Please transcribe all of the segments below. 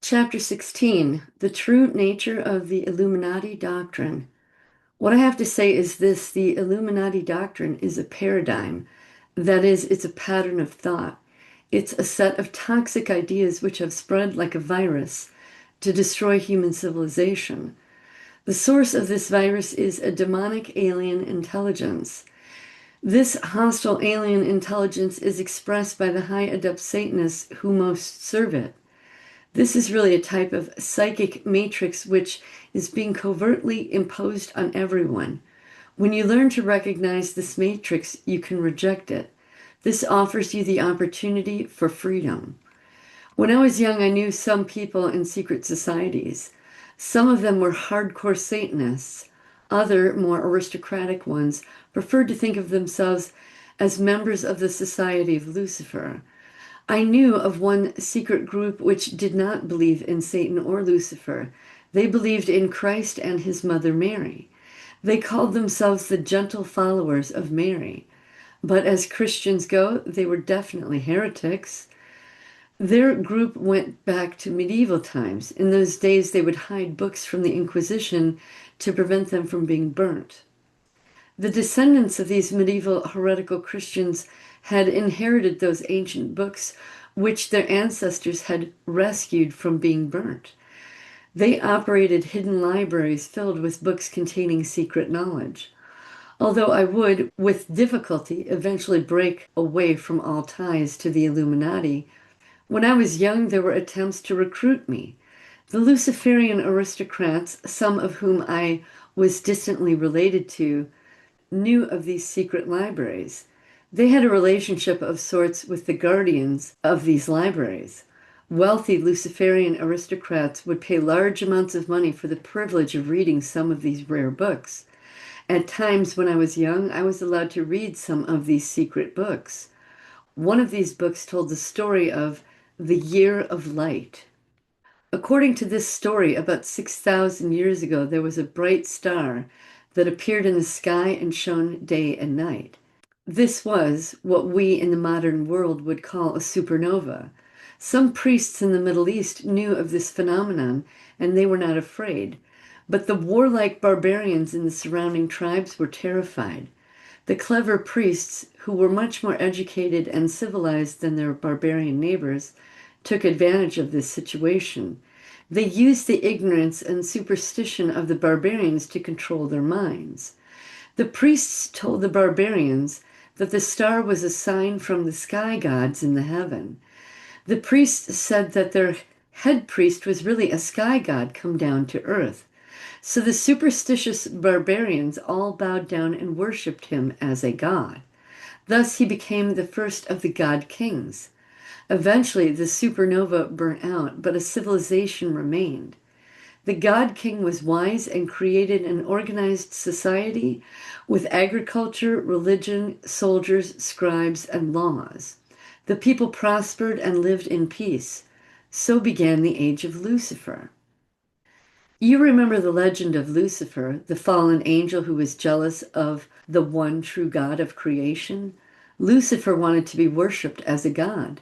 Chapter 16, The True Nature of the Illuminati Doctrine. What I have to say is this: the Illuminati doctrine is a paradigm. That is, it's a pattern of thought. It's a set of toxic ideas which have spread like a virus to destroy human civilization. The source of this virus is a demonic alien intelligence. This hostile alien intelligence is expressed by the High Adept Satanists who most serve it. This is really a type of psychic matrix which is being covertly imposed on everyone. When you learn to recognize this matrix, you can reject it. This offers you the opportunity for freedom. When I was young, I knew some people in secret societies. Some of them were hardcore Satanists. Other, more aristocratic ones, preferred to think of themselves as members of the Society of Lucifer. I knew of one secret group which did not believe in Satan or Lucifer. They believed in Christ and his mother Mary. They called themselves the gentle followers of Mary. But as Christians go, they were definitely heretics. Their group went back to medieval times. In those days, they would hide books from the Inquisition to prevent them from being burnt. The descendants of these medieval heretical Christians had inherited those ancient books which their ancestors had rescued from being burnt. They operated hidden libraries filled with books containing secret knowledge. Although I would, with difficulty, eventually break away from all ties to the Illuminati, when I was young there were attempts to recruit me. The Luciferian aristocrats, some of whom I was distantly related to, knew of these secret libraries. They had a relationship of sorts with the guardians of these libraries. Wealthy Luciferian aristocrats would pay large amounts of money for the privilege of reading some of these rare books. At times when I was young, I was allowed to read some of these secret books. One of these books told the story of the Year of Light. According to this story, about 6,000 years ago, there was a bright star that appeared in the sky and shone day and night. This was what we in the modern world would call a supernova. Some priests in the Middle East knew of this phenomenon, and they were not afraid. But the warlike barbarians in the surrounding tribes were terrified. The clever priests, who were much more educated and civilized than their barbarian neighbors, took advantage of this situation. They used the ignorance and superstition of the barbarians to control their minds. The priests told the barbarians that the star was a sign from the sky gods in the heaven. The priests said that their head priest was really a sky god come down to earth. So the superstitious barbarians all bowed down and worshipped him as a god. Thus he became the first of the god kings. Eventually, the supernova burnt out, but a civilization remained. The God King was wise and created an organized society with agriculture, religion, soldiers, scribes, and laws. The people prospered and lived in peace. So began the age of Lucifer. You remember the legend of Lucifer, the fallen angel who was jealous of the one true God of creation? Lucifer wanted to be worshipped as a god.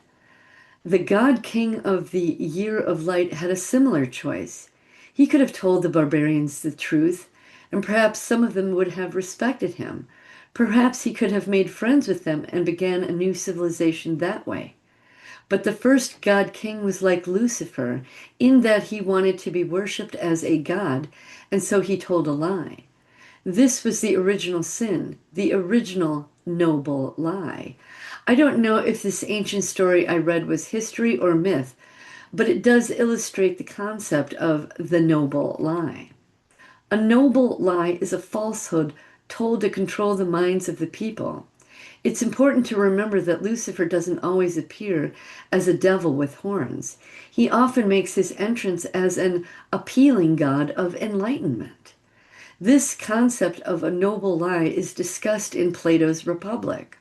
The God King of the Year of Light had a similar choice. He could have told the barbarians the truth, and perhaps some of them would have respected him. Perhaps he could have made friends with them and began a new civilization that way. But the first God King was like Lucifer in that he wanted to be worshipped as a god, and so he told a lie. This was the original sin, the original noble lie. I don't know if this ancient story I read was history or myth, but it does illustrate the concept of the noble lie. A noble lie is a falsehood told to control the minds of the people. It's important to remember that Lucifer doesn't always appear as a devil with horns. He often makes his entrance as an appealing god of enlightenment. This concept of a noble lie is discussed in Plato's Republic.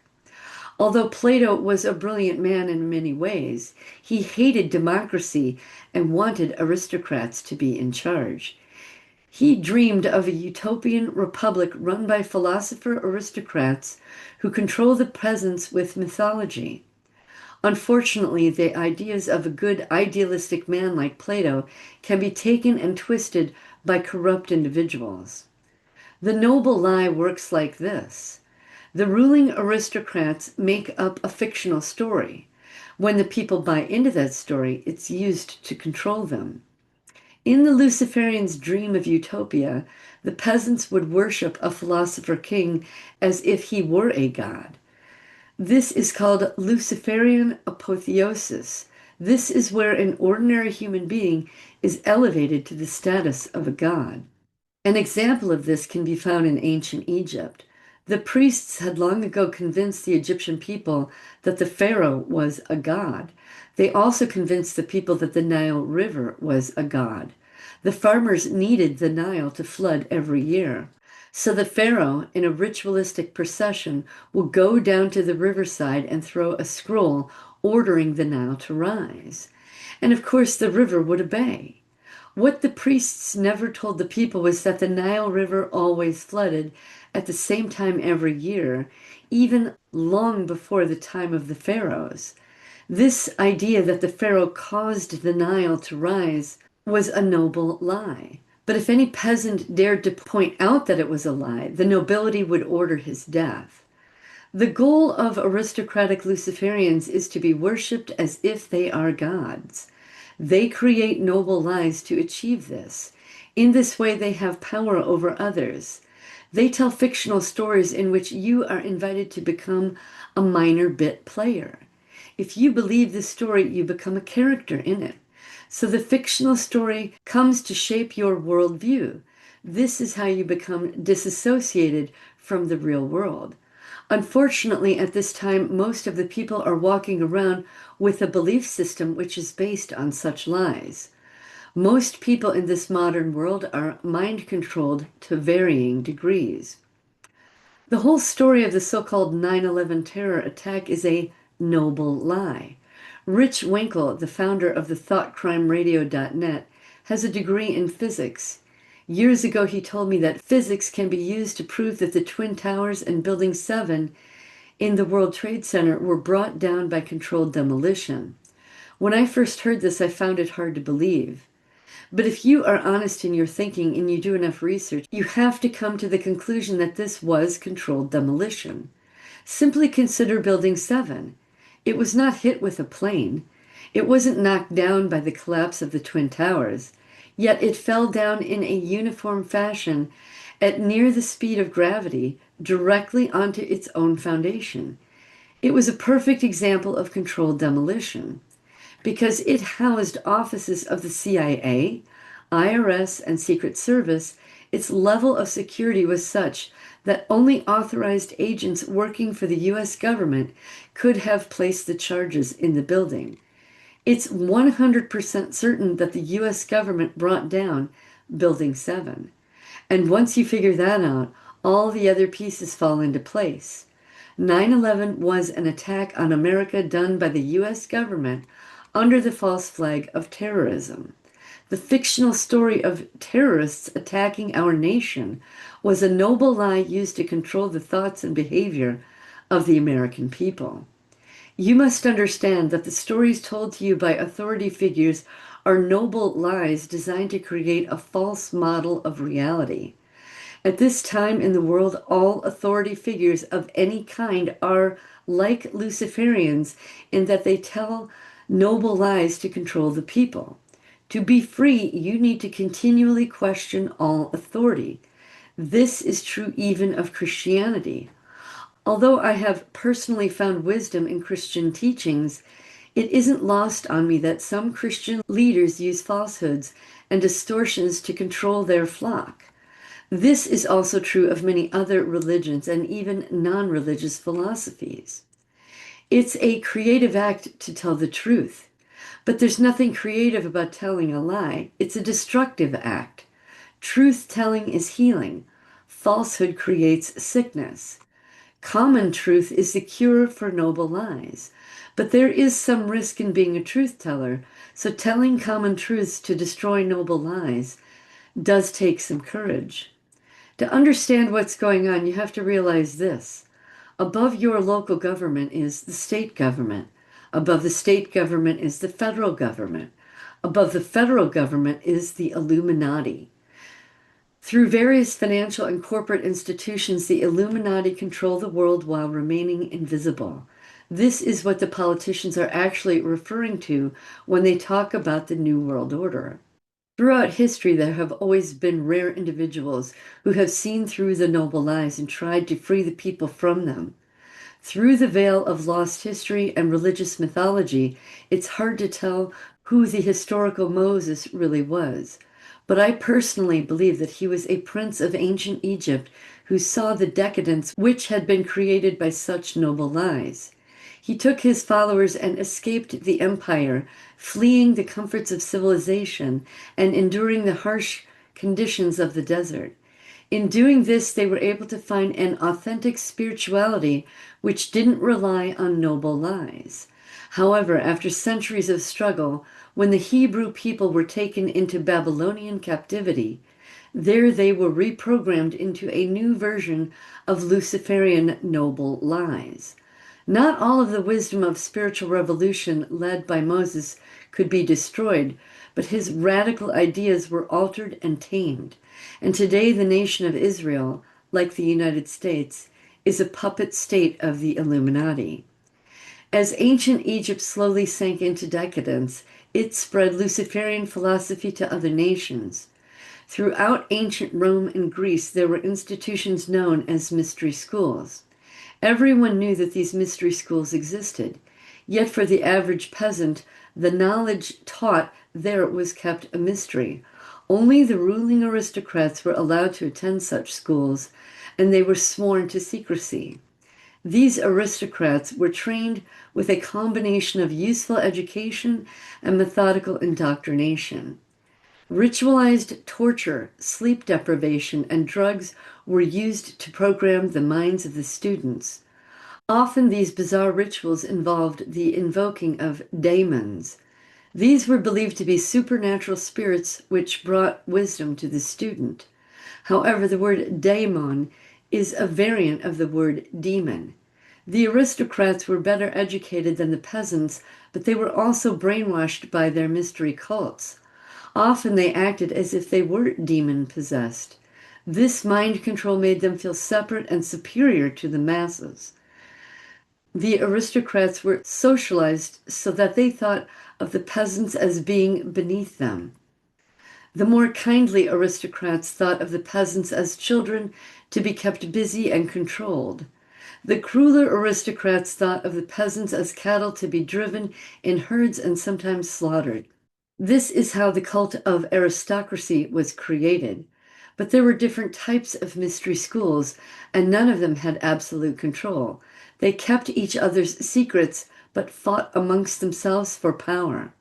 Although Plato was a brilliant man in many ways, he hated democracy and wanted aristocrats to be in charge. He dreamed of a utopian republic run by philosopher aristocrats who control the peasants with mythology. Unfortunately, the ideas of a good idealistic man like Plato can be taken and twisted by corrupt individuals. The noble lie works like this. The ruling aristocrats make up a fictional story. When the people buy into that story, it's used to control them. In the Luciferians' dream of utopia, the peasants would worship a philosopher king as if he were a god. This is called Luciferian apotheosis. This is where an ordinary human being is elevated to the status of a god. An example of this can be found in ancient Egypt. The priests had long ago convinced the Egyptian people that the pharaoh was a god. They also convinced the people that the Nile River was a god. The farmers needed the Nile to flood every year. So the pharaoh, in a ritualistic procession, will go down to the riverside and throw a scroll ordering the Nile to rise. And of course, the river would obey. What the priests never told the people was that the Nile River always flooded at the same time every year, even long before the time of the pharaohs. This idea that the pharaoh caused the Nile to rise was a noble lie. But if any peasant dared to point out that it was a lie, the nobility would order his death. The goal of aristocratic Luciferians is to be worshipped as if they are gods. They create noble lies to achieve this. In this way, they have power over others. They tell fictional stories in which you are invited to become a minor bit player. If you believe the story, you become a character in it. So the fictional story comes to shape your worldview. This is how you become disassociated from the real world. Unfortunately, at this time, most of the people are walking around with a belief system which is based on such lies. Most people in this modern world are mind controlled to varying degrees. The whole story of the so-called 9/11 terror attack is a noble lie. Rich Winkle, the founder of the thoughtcrimeradio.net, has a degree in physics. Years ago, he told me that physics can be used to prove that the Twin Towers and Building 7 in the World Trade Center were brought down by controlled demolition. When I first heard this, I found it hard to believe. But if you are honest in your thinking and you do enough research, you have to come to the conclusion that this was controlled demolition. Simply consider Building 7. It was not hit with a plane. It wasn't knocked down by the collapse of the Twin Towers. Yet it fell down in a uniform fashion at near the speed of gravity directly onto its own foundation. It was a perfect example of controlled demolition because it housed offices of the CIA, IRS, and Secret Service. Its level of security was such that only authorized agents working for the U.S. government could have placed the charges in the building. It's 100% certain that the U.S. government brought down Building 7. And once you figure that out, all the other pieces fall into place. 9/11 was an attack on America done by the U.S. government under the false flag of terrorism. The fictional story of terrorists attacking our nation was a noble lie used to control the thoughts and behavior of the American people. You must understand that the stories told to you by authority figures are noble lies designed to create a false model of reality. At this time in the world, all authority figures of any kind are like Luciferians in that they tell noble lies to control the people. To be free, you need to continually question all authority. This is true even of Christianity. Although I have personally found wisdom in Christian teachings, it isn't lost on me that some Christian leaders use falsehoods and distortions to control their flock. This is also true of many other religions and even non-religious philosophies. It's a creative act to tell the truth, but there's nothing creative about telling a lie. It's a destructive act. Truth-telling is healing. Falsehood creates sickness. Common truth is the cure for noble lies. But there is some risk in being a truth teller, so telling common truths to destroy noble lies does take some courage. To understand what's going on, you have to realize this. Above your local government is the state government. Above the state government is the federal government. Above the federal government is the Illuminati. Through various financial and corporate institutions, the Illuminati control the world while remaining invisible. This is what the politicians are actually referring to when they talk about the New World Order. Throughout history, there have always been rare individuals who have seen through the noble lies and tried to free the people from them. Through the veil of lost history and religious mythology, it's hard to tell who the historical Moses really was. But I personally believe that he was a prince of ancient Egypt who saw the decadence which had been created by such noble lies. He took his followers and escaped the empire, fleeing the comforts of civilization and enduring the harsh conditions of the desert. In doing this, they were able to find an authentic spirituality which didn't rely on noble lies. However, after centuries of struggle, when the Hebrew people were taken into Babylonian captivity, there they were reprogrammed into a new version of Luciferian noble lies. Not all of the wisdom of spiritual revolution led by Moses could be destroyed, but his radical ideas were altered and tamed. And today the nation of Israel, like the United States, is a puppet state of the Illuminati. As ancient Egypt slowly sank into decadence, it spread Luciferian philosophy to other nations. Throughout ancient Rome and Greece, there were institutions known as mystery schools. Everyone knew that these mystery schools existed, yet for the average peasant, the knowledge taught there was kept a mystery. Only the ruling aristocrats were allowed to attend such schools, and they were sworn to secrecy. These aristocrats were trained with a combination of useful education and methodical indoctrination. Ritualized torture, sleep deprivation, and drugs were used to program the minds of the students. Often these bizarre rituals involved the invoking of daemons. These were believed to be supernatural spirits which brought wisdom to the student. However, the word daemon is a variant of the word demon. The aristocrats were better educated than the peasants, but they were also brainwashed by their mystery cults. Often they acted as if they were demon-possessed. This mind control made them feel separate and superior to the masses. The aristocrats were socialized so that they thought of the peasants as being beneath them. The more kindly aristocrats thought of the peasants as children to be kept busy and controlled. The crueler aristocrats thought of the peasants as cattle to be driven in herds and sometimes slaughtered. This is how the cult of aristocracy was created. But there were different types of mystery schools, and none of them had absolute control. They kept each other's secrets, but fought amongst themselves for power.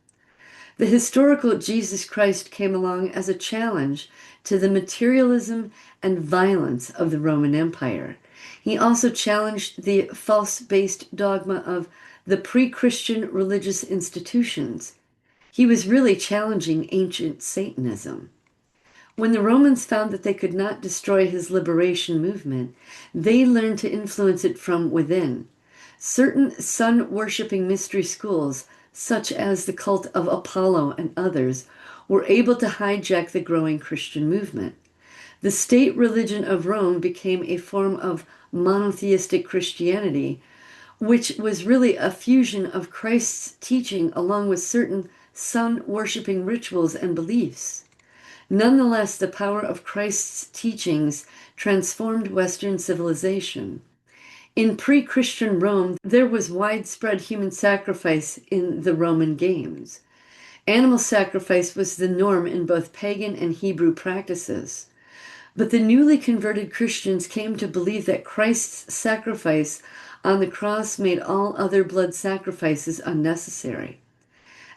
The historical Jesus Christ came along as a challenge to the materialism and violence of the Roman Empire. He also challenged the false-based dogma of the pre-Christian religious institutions. He was really challenging ancient Satanism. When the Romans found that they could not destroy his liberation movement, they learned to influence it from within. Certain sun-worshipping mystery schools, such as the cult of Apollo and others, were able to hijack the growing Christian movement. The state religion of Rome became a form of monotheistic Christianity, which was really a fusion of Christ's teaching along with certain sun-worshipping rituals and beliefs. Nonetheless, the power of Christ's teachings transformed Western civilization. In pre-Christian Rome, there was widespread human sacrifice in the Roman games. Animal sacrifice was the norm in both pagan and Hebrew practices. But the newly converted Christians came to believe that Christ's sacrifice on the cross made all other blood sacrifices unnecessary.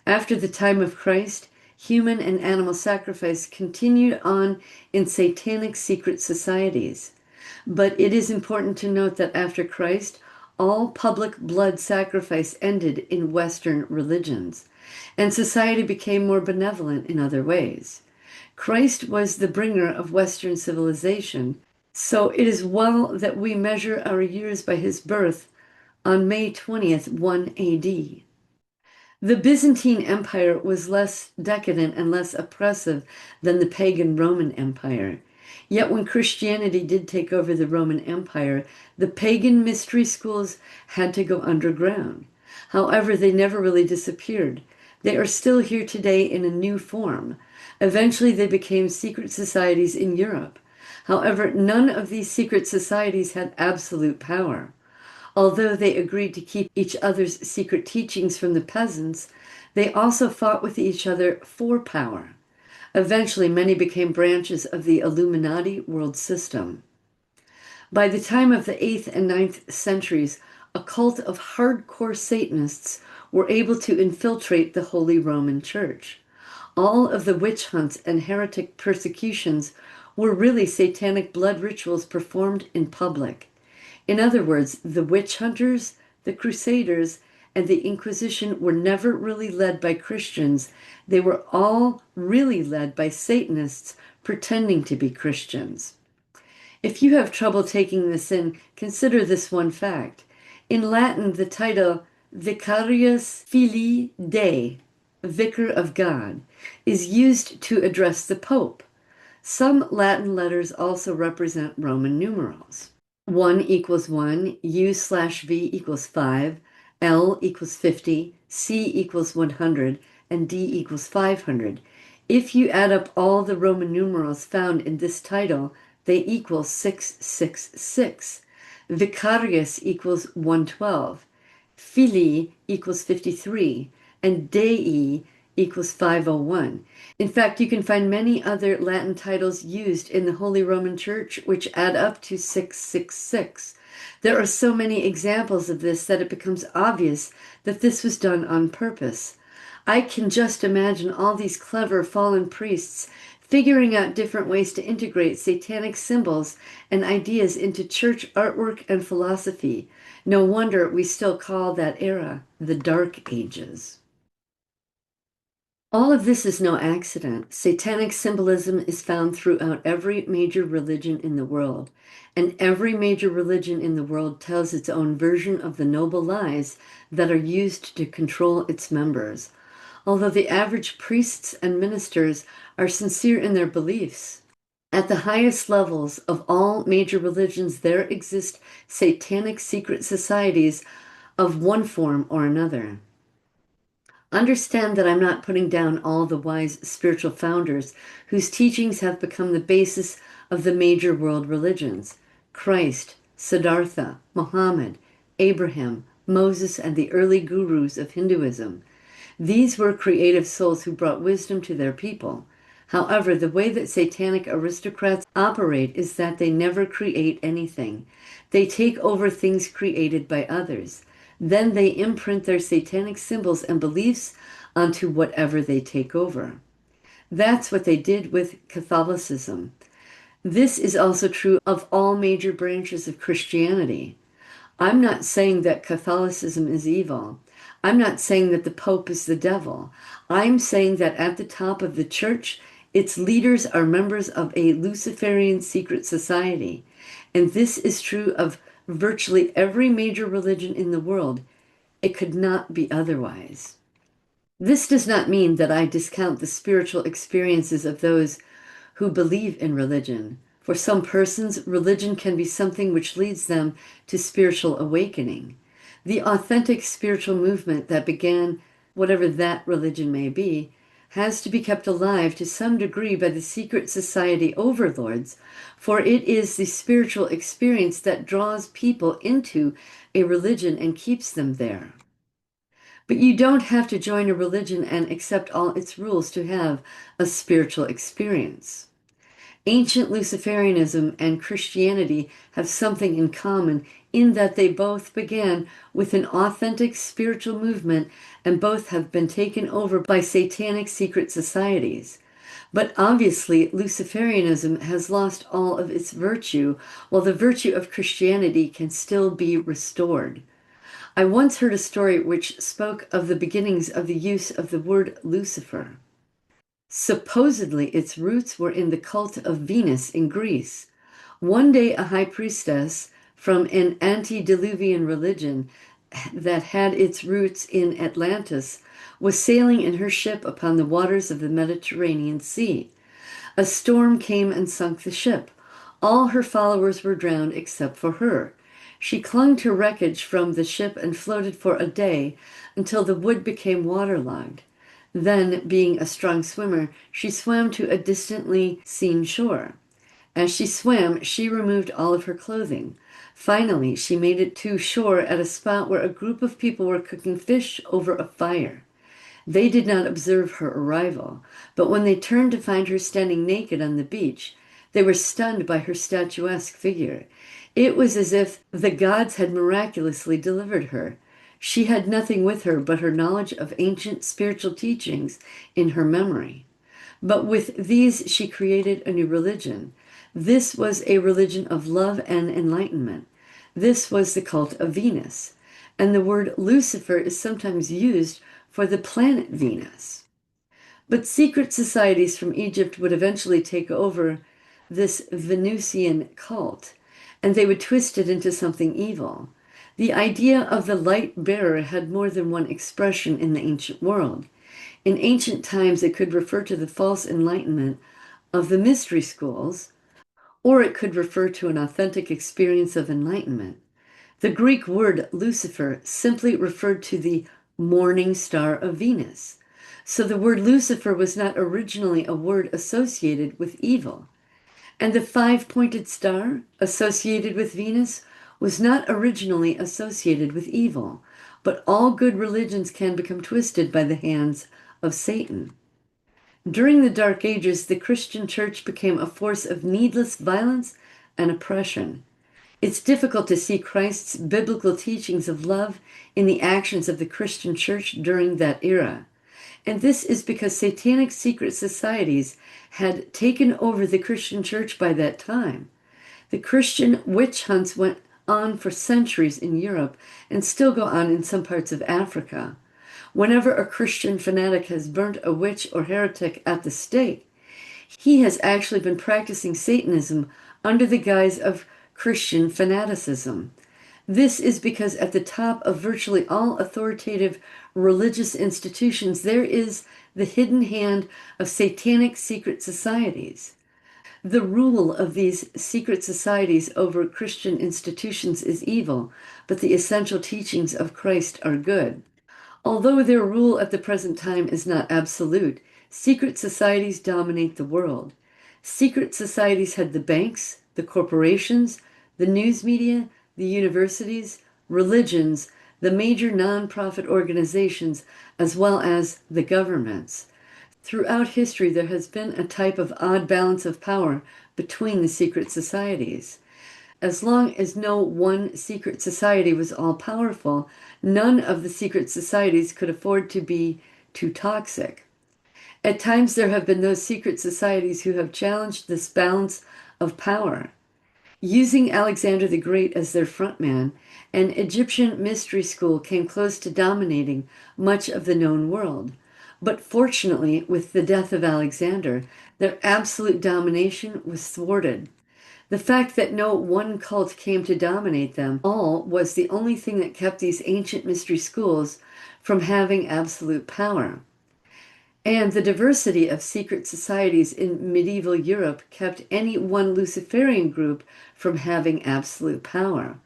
After the time of Christ, human and animal sacrifice continued on in satanic secret societies. But it is important to note that after Christ, all public blood sacrifice ended in Western religions, and society became more benevolent in other ways. Christ was the bringer of Western civilization, so it is well that we measure our years by his birth on May 20th, 1 AD. The Byzantine Empire was less decadent and less oppressive than the pagan Roman Empire. Yet when Christianity did take over the Roman Empire, the pagan mystery schools had to go underground. However, they never really disappeared. They are still here today in a new form. Eventually, they became secret societies in Europe. However, none of these secret societies had absolute power. Although they agreed to keep each other's secret teachings from the peasants, they also fought with each other for power. Eventually, many became branches of the Illuminati world system. By the time of the 8th and 9th centuries, a cult of hardcore Satanists were able to infiltrate the Holy Roman Church. All of the witch hunts and heretic persecutions were really satanic blood rituals performed in public. In other words, the witch hunters, the crusaders, and the Inquisition were never really led by Christians. They were all really led by Satanists pretending to be Christians. If you have trouble taking this in, consider this one fact. In Latin, the title Vicarius Filii Dei, Vicar of God, is used to address the Pope. Some Latin letters also represent Roman numerals. 1 equals 1, U/V equals 5, L equals 50, C equals 100, and D equals 500. If you add up all the Roman numerals found in this title, they equal 666. Vicarius equals 112. Filii equals 53. And Dei equals 501. In fact, you can find many other Latin titles used in the Holy Roman Church which add up to 666. There are so many examples of this that it becomes obvious that this was done on purpose. I can just imagine all these clever fallen priests figuring out different ways to integrate satanic symbols and ideas into church artwork and philosophy. No wonder we still call that era the Dark Ages. All of this is no accident. Satanic symbolism is found throughout every major religion in the world, and every major religion in the world tells its own version of the noble lies that are used to control its members. Although the average priests and ministers are sincere in their beliefs, at the highest levels of all major religions, there exist satanic secret societies of one form or another. Understand that I'm not putting down all the wise spiritual founders whose teachings have become the basis of the major world religions: Christ, Siddhartha, Muhammad, Abraham, Moses, and the early gurus of Hinduism. These were creative souls who brought wisdom to their people. However, the way that satanic aristocrats operate is that they never create anything. They take over things created by others. Then they imprint their satanic symbols and beliefs onto whatever they take over. That's what they did with Catholicism. This is also true of all major branches of Christianity. I'm not saying that Catholicism is evil. I'm not saying that the Pope is the devil. I'm saying that at the top of the church, its leaders are members of a Luciferian secret society. And this is true of virtually every major religion in the world. It could not be otherwise. This does not mean that I discount the spiritual experiences of those who believe in religion. For some persons, religion can be something which leads them to spiritual awakening. The authentic spiritual movement that began, whatever that religion may be, has to be kept alive to some degree by the secret society overlords, for it is the spiritual experience that draws people into a religion and keeps them there. But you don't have to join a religion and accept all its rules to have a spiritual experience. Ancient Luciferianism and Christianity have something in common in that they both began with an authentic spiritual movement and both have been taken over by satanic secret societies. But obviously, Luciferianism has lost all of its virtue, while the virtue of Christianity can still be restored. I once heard a story which spoke of the beginnings of the use of the word Lucifer. Supposedly, its roots were in the cult of Venus in Greece. One day, a high priestess from an antediluvian religion that had its roots in Atlantis was sailing in her ship upon the waters of the Mediterranean Sea. A storm came and sunk the ship. All her followers were drowned except for her. She clung to wreckage from the ship and floated for a day until the wood became waterlogged. Then, being a strong swimmer, she swam to a distantly seen shore. As she swam, she removed all of her clothing. Finally, she made it to shore at a spot where a group of people were cooking fish over a fire. They did not observe her arrival, but when they turned to find her standing naked on the beach, they were stunned by her statuesque figure. It was as if the gods had miraculously delivered her. She had nothing with her but her knowledge of ancient spiritual teachings in her memory. But with these, she created a new religion. This was a religion of love and enlightenment. This was the cult of Venus. And the word Lucifer is sometimes used for the planet Venus. But secret societies from Egypt would eventually take over this Venusian cult, and they would twist it into something evil. The idea of the light bearer had more than one expression in the ancient world. In ancient times, it could refer to the false enlightenment of the mystery schools, or it could refer to an authentic experience of enlightenment. The Greek word Lucifer simply referred to the morning star of Venus. So the word Lucifer was not originally a word associated with evil. And the five-pointed star associated with Venus was not originally associated with evil. But all good religions can become twisted by the hands of Satan. During the Dark Ages, the Christian church became a force of needless violence and oppression. It's difficult to see Christ's biblical teachings of love in the actions of the Christian church during that era. And this is because satanic secret societies had taken over the Christian church by that time. The Christian witch hunts went on for centuries in Europe and still go on in some parts of Africa. Whenever a Christian fanatic has burnt a witch or heretic at the stake, he has actually been practicing Satanism under the guise of Christian fanaticism. This is because at the top of virtually all authoritative religious institutions, there is the hidden hand of satanic secret societies. The rule of these secret societies over Christian institutions is evil, but the essential teachings of Christ are good. Although their rule at the present time is not absolute, secret societies dominate the world. Secret societies had the banks, the corporations, the news media, the universities, religions, the major nonprofit organizations, as well as the governments. Throughout history, there has been a type of odd balance of power between the secret societies. As long as no one secret society was all powerful, none of the secret societies could afford to be too toxic. At times, there have been those secret societies who have challenged this balance of power. Using Alexander the Great as their frontman, an Egyptian mystery school came close to dominating much of the known world. But fortunately, with the death of Alexander, their absolute domination was thwarted. The fact that no one cult came to dominate them all was the only thing that kept these ancient mystery schools from having absolute power. And the diversity of secret societies in medieval Europe kept any one Luciferian group from having absolute power.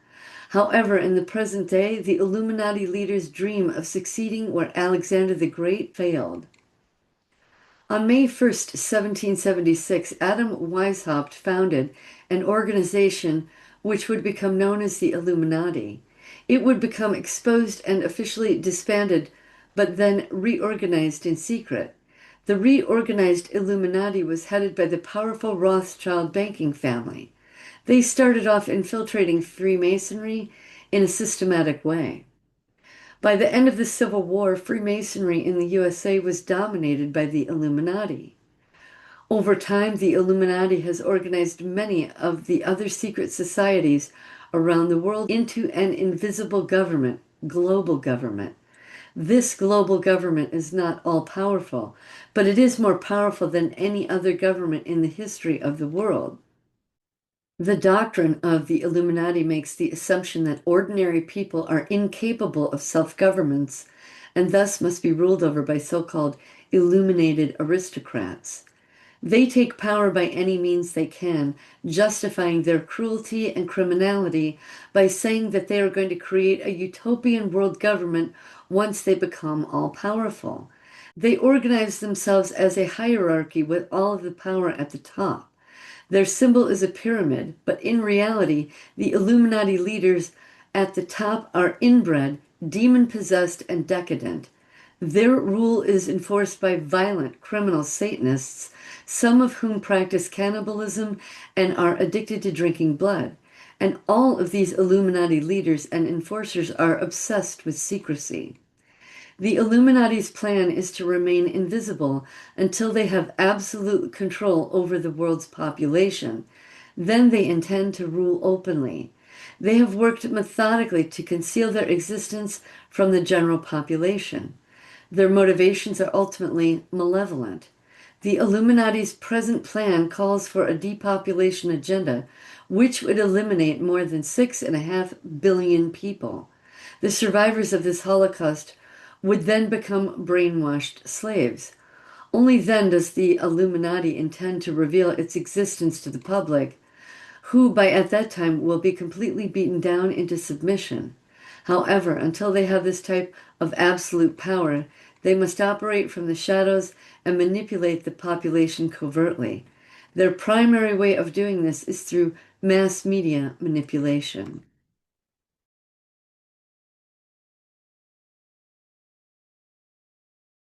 However, in the present day, the Illuminati leaders dream of succeeding where Alexander the Great failed. On May 1st, 1776, Adam Weishaupt founded an organization which would become known as the Illuminati. It would become exposed and officially disbanded, but then reorganized in secret. The reorganized Illuminati was headed by the powerful Rothschild banking family. They started off infiltrating Freemasonry in a systematic way. By the end of the Civil War, Freemasonry in the USA was dominated by the Illuminati. Over time, the Illuminati has organized many of the other secret societies around the world into an invisible government, global government. This global government is not all powerful, but it is more powerful than any other government in the history of the world. The doctrine of the Illuminati makes the assumption that ordinary people are incapable of self-governance and thus must be ruled over by so-called illuminated aristocrats. They take power by any means they can, justifying their cruelty and criminality by saying that they are going to create a utopian world government once they become all-powerful. They organize themselves as a hierarchy with all of the power at the top. Their symbol is a pyramid, but in reality, the Illuminati leaders at the top are inbred, demon-possessed, and decadent. Their rule is enforced by violent criminal Satanists, some of whom practice cannibalism and are addicted to drinking blood. And all of these Illuminati leaders and enforcers are obsessed with secrecy. The Illuminati's plan is to remain invisible until they have absolute control over the world's population. Then they intend to rule openly. They have worked methodically to conceal their existence from the general population. Their motivations are ultimately malevolent. The Illuminati's present plan calls for a depopulation agenda, which would eliminate more than 6.5 billion people. The survivors of this Holocaust would then become brainwashed slaves. Only then does the Illuminati intend to reveal its existence to the public, who by at that time will be completely beaten down into submission. However, until they have this type of absolute power, they must operate from the shadows and manipulate the population covertly. Their primary way of doing this is through mass media manipulation.